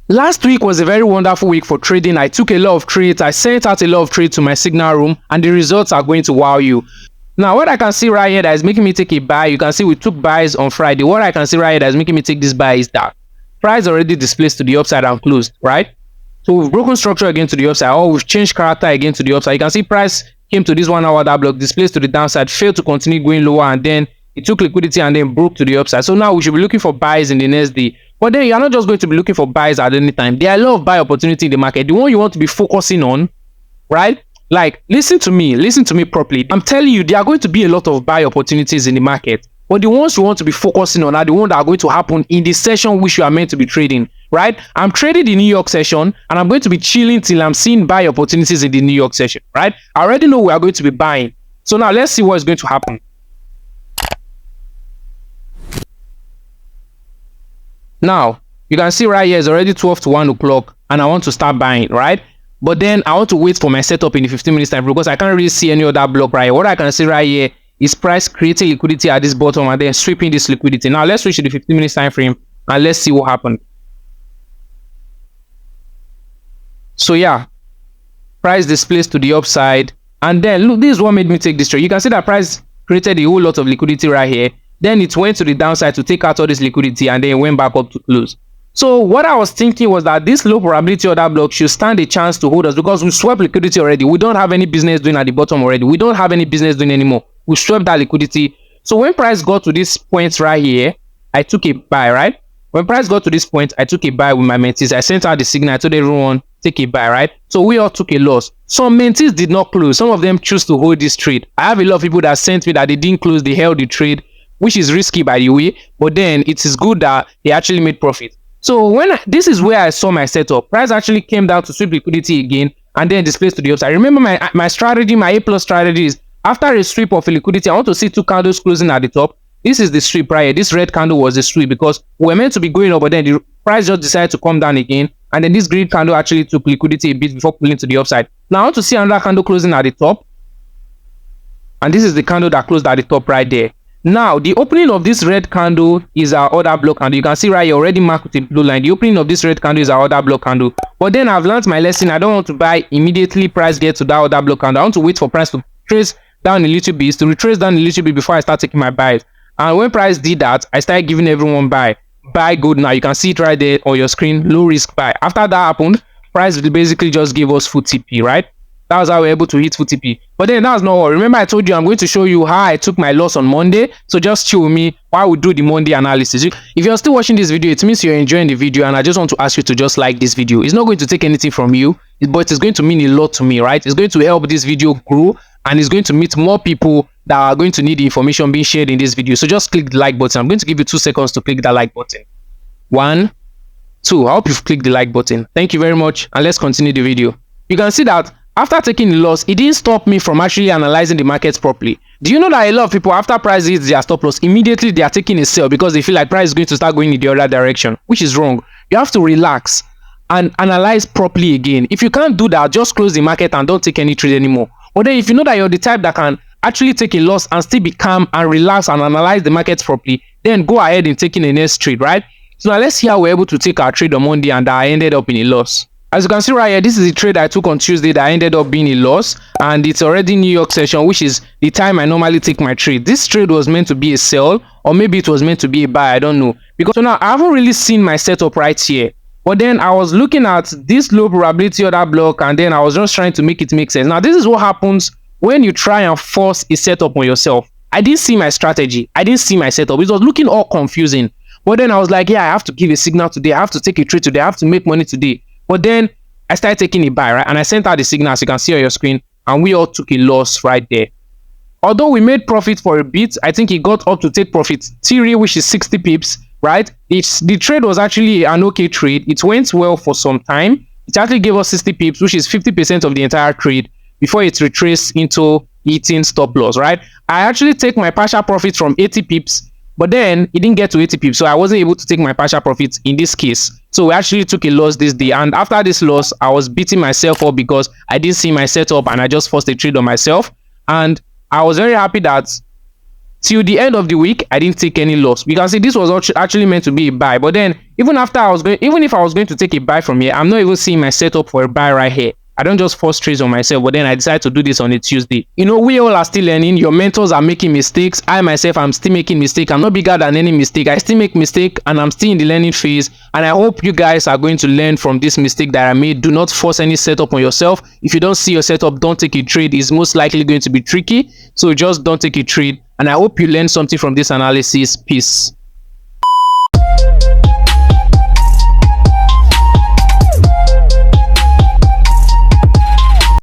Last week was a very wonderful week for trading. I took a lot of trades. I sent out a lot of trades to my signal room, and the results are going to wow you. Now, what I can see right here that is making me take a buy, you can see we took buys on Friday. What I can see right here that is making me take this buy is that price already displaced to the upside and closed, right? So we've broken structure again to the upside, or we've changed character again to the upside. You can see price came to this 1 hour order block, displaced to the downside, failed to continue going lower, and then it took liquidity and then broke to the upside. So now we should be looking for buys in the next day. But then you're not just going to be looking for buys at any time. There are a lot of buy opportunity in the market. The one you want to be focusing on, right? Like, listen to me properly. I'm telling you, there are going to be a lot of buy opportunities in the market. But the ones you want to be focusing on are the ones that are going to happen in the session which you are meant to be trading, right? I'm trading the New York session, and I'm going to be chilling till I'm seeing buy opportunities in the New York session, right? I already know we are going to be buying. So now let's see what is going to happen. Now, you can see right here it's already 12 to 1 o'clock, and I want to start buying, right? But then I want to wait for my setup in the 15 minutes time because I can't really see any other block right here. What I can see right here is price creating liquidity at this bottom and then sweeping this liquidity. Now let's switch to the 15 minutes time frame and let's see what happened. So yeah, price displaced to the upside, and then look, this is what made me take this trade. You can see that price created a whole lot of liquidity right here. Then it went to the downside to take out all this liquidity, and then it went back up to close. So what I was thinking was that this low probability order block should stand a chance to hold us because we swept liquidity already. We don't have any business doing at the bottom already. We don't have any business doing anymore. We swept that liquidity. So when price got to this point right here, I took a buy, right? When price got to this point, I took a buy with my mentees. I sent out the signal. I told everyone, take a buy, right? So we all took a loss. Some mentees did not close. Some of them choose to hold this trade. I have a lot of people that sent me that they didn't close, they held the trade, which is risky by the way, but then it is good that they actually made profit. So this is where I saw my setup. Price actually came down to sweep liquidity again and then displaced to the upside. Remember my strategy, my A+ strategy is after a sweep of liquidity, I want to see two candles closing at the top. This is the sweep right here. This red candle was the sweep because we're meant to be going up, but then the price just decided to come down again. And then this green candle actually took liquidity a bit before pulling to the upside. Now I want to see another candle closing at the top. And this is the candle that closed at the top right there. Now, the opening of this red candle is our order block candle. You can see right here already marked with a blue line. The opening of this red candle is our order block candle. But then I've learned my lesson. I don't want to buy immediately price gets to that order block candle. I want to wait for price to trace down a little bit, to retrace down a little bit before I start taking my buys. And when price did that, I started giving everyone buy good. Now you can see it right there on your screen, low risk buy. After that happened, price basically just gave us full TP, right? That was how we were able to hit full TP. But then that's not all. Remember I told you I'm going to show you how I took my loss on Monday. So just chill with me while we do the Monday analysis. If you're still watching this video, it means you're enjoying the video, and I just want to ask you to just like this video. It's not going to take anything from you, but it's going to mean a lot to me, right? It's going to help this video grow, and it's going to meet more people that are going to need the information being shared in this video. So just click the like button. I'm going to give you 2 seconds to click that like button. 1, 2. I hope you've clicked the like button. Thank you very much, and let's continue the video. You can see that after taking the loss, it didn't stop me from actually analyzing the markets properly. Do you know that a lot of people, after price hits their stop loss, immediately they are taking a sell because they feel like price is going to start going in the other direction, which is wrong. You have to relax and analyze properly again. If you can't do that, just close the market and don't take any trade anymore. But then if you know that you're the type that can actually take a loss and still be calm and relax and analyze the markets properly, then go ahead and take in the next trade, right? So now let's see how we're able to take our trade on Monday and that I ended up in a loss. As you can see right here, this is the trade I took on Tuesday that ended up being a loss, and it's already New York session, which is the time I normally take my trade. This trade was meant to be a sell, or maybe it was meant to be a buy, I don't know. Because so now I haven't really seen my setup right here. But then I was looking at this low probability order block, and then I was just trying to make it make sense. Now this is what happens when you try and force a setup on yourself. I didn't see my strategy. I didn't see my setup. It was looking all confusing. But then I was like, yeah, I have to give a signal today. I have to take a trade today. I have to make money today. But then I started taking a buy, right? And I sent out the signal, as you can see on your screen, and we all took a loss right there. Although we made profit for a bit, I think it got up to take profit theory, which is 60 pips, right? The trade was actually an okay trade. It went well for some time. It actually gave us 60 pips, which is 50% of the entire trade before it retraced into hitting stop loss, right? I actually take my partial profit from 80 pips, but then it didn't get to 80 pips, so I wasn't able to take my partial profits in this case. So we actually took a loss this day, and after this loss, I was beating myself up because I didn't see my setup and I just forced a trade on myself. And I was very happy that till the end of the week, I didn't take any loss. You can see this was actually meant to be a buy, but then even if I was going to take a buy from here, I'm not even seeing my setup for a buy right here. I don't just force trades on myself, but then I decided to do this on a Tuesday. You know, we all are still learning. Your mentors are making mistakes. I myself, I'm still making mistakes. I'm not bigger than any mistake. I still make mistake, and I'm still in the learning phase. And I hope you guys are going to learn from this mistake that I made. Do not force any setup on yourself. If you don't see your setup, don't take a trade. It's most likely going to be tricky. So just don't take a trade. And I hope you learned something from this analysis. Peace.